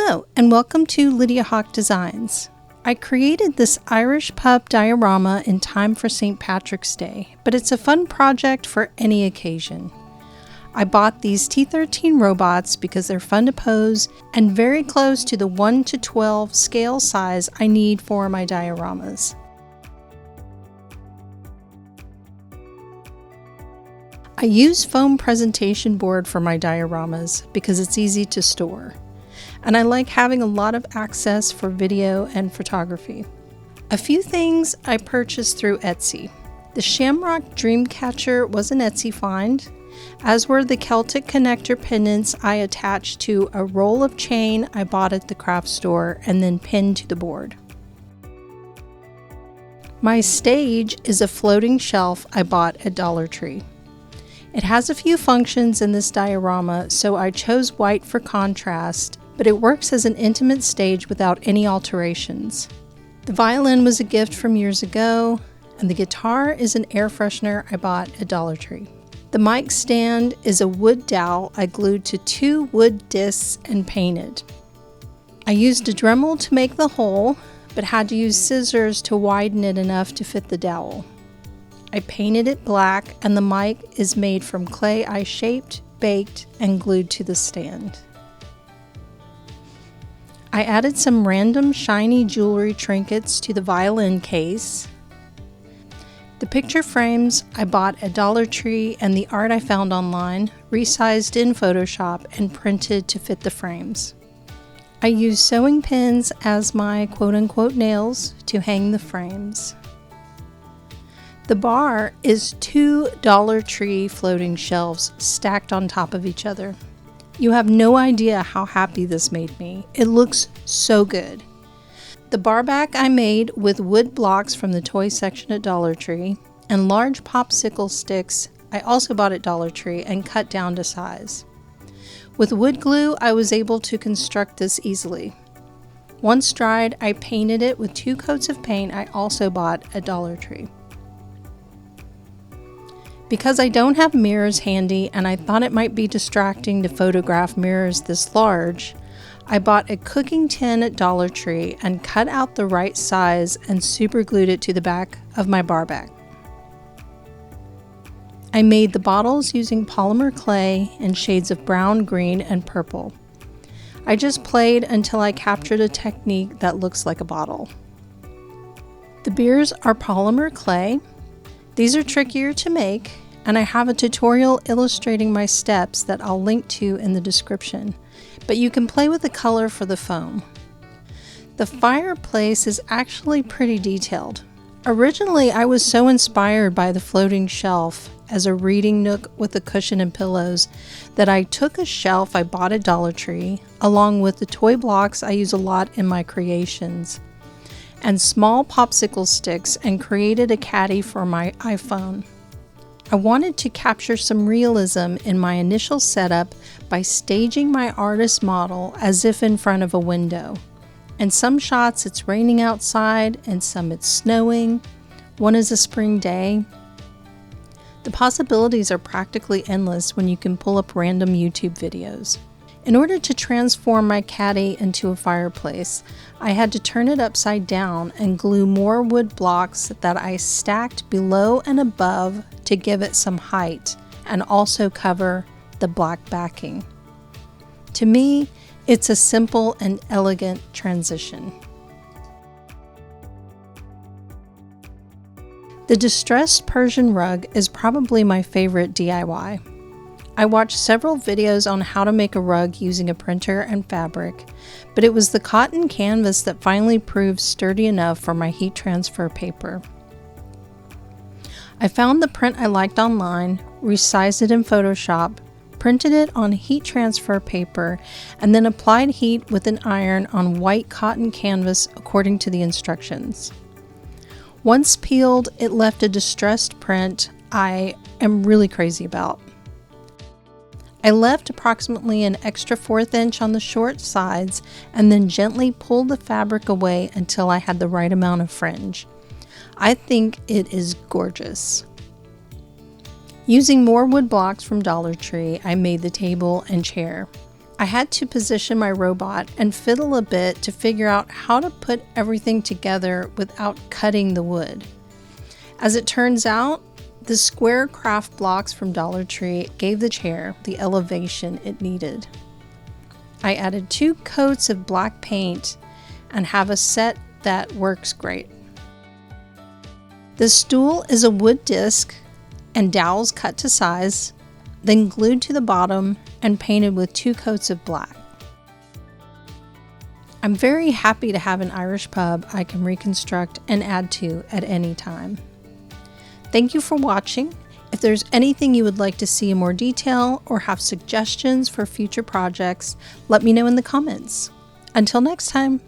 Hello, and welcome to Lydia Hawk Designs. I created this Irish Pub Diorama in time for St. Patrick's Day, but it's a fun project for any occasion. I bought these T13 robots because they're fun to pose and very close to the 1:12 scale size I need for my dioramas. I use foam presentation board for my dioramas because it's easy to store, and I like having a lot of access for video and photography. A few things I purchased through Etsy. The Shamrock Dreamcatcher was an Etsy find, as were the Celtic connector pendants I attached to a roll of chain I bought at the craft store and then pinned to the board. My stage is a floating shelf I bought at Dollar Tree. It has a few functions in this diorama, so I chose white for contrast, but it works as an intimate stage without any alterations. The violin was a gift from years ago, and the guitar is an air freshener I bought at Dollar Tree. The mic stand is a wood dowel I glued to 2 wood discs and painted. I used a Dremel to make the hole, but had to use scissors to widen it enough to fit the dowel. I painted it black, and the mic is made from clay I shaped, baked, and glued to the stand. I added some random shiny jewelry trinkets to the violin case. The picture frames I bought at Dollar Tree and the art I found online, resized in Photoshop and printed to fit the frames. I used sewing pins as my quote-unquote nails to hang the frames. The bar is 2 Dollar Tree floating shelves stacked on top of each other. You have no idea how happy this made me. It looks so good. The bar back I made with wood blocks from the toy section at Dollar Tree and large popsicle sticks I also bought at Dollar Tree and cut down to size. With wood glue, I was able to construct this easily. Once dried, I painted it with 2 coats of paint I also bought at Dollar Tree. Because I don't have mirrors handy and I thought it might be distracting to photograph mirrors this large, I bought a cooking tin at Dollar Tree and cut out the right size and super glued it to the back of my bar back. I made the bottles using polymer clay in shades of brown, green, and purple. I just played until I captured a technique that looks like a bottle. The beers are polymer clay. These are trickier to make, and I have a tutorial illustrating my steps that I'll link to in the description, but you can play with the color for the foam. The fireplace is actually pretty detailed. Originally, I was so inspired by the floating shelf as a reading nook with a cushion and pillows that I took a shelf I bought at Dollar Tree, along with the toy blocks I use a lot in my creations, and small popsicle sticks, and created a caddy for my iPhone. I wanted to capture some realism in my initial setup by staging my artist model as if in front of a window. In some shots it's raining outside, and some it's snowing. One is a spring day. The possibilities are practically endless when you can pull up random YouTube videos. In order to transform my caddy into a fireplace, I had to turn it upside down and glue more wood blocks that I stacked below and above to give it some height and also cover the black backing. To me, it's a simple and elegant transition. The distressed Persian rug is probably my favorite DIY. I watched several videos on how to make a rug using a printer and fabric, but it was the cotton canvas that finally proved sturdy enough for my heat transfer paper. I found the print I liked online, resized it in Photoshop, printed it on heat transfer paper, and then applied heat with an iron on white cotton canvas according to the instructions. Once peeled, it left a distressed print I am really crazy about. I left approximately an extra 1/4 inch on the short sides and then gently pulled the fabric away until I had the right amount of fringe. I think it is gorgeous. Using more wood blocks from Dollar Tree, I made the table and chair. I had to position my robot and fiddle a bit to figure out how to put everything together without cutting the wood. As it turns out, the square craft blocks from Dollar Tree gave the chair the elevation it needed. I added 2 coats of black paint and have a set that works great. The stool is a wood disc and dowels cut to size, then glued to the bottom and painted with 2 coats of black. I'm very happy to have an Irish pub I can reconstruct and add to at any time. Thank you for watching. If there's anything you would like to see in more detail or have suggestions for future projects, let me know in the comments. Until next time.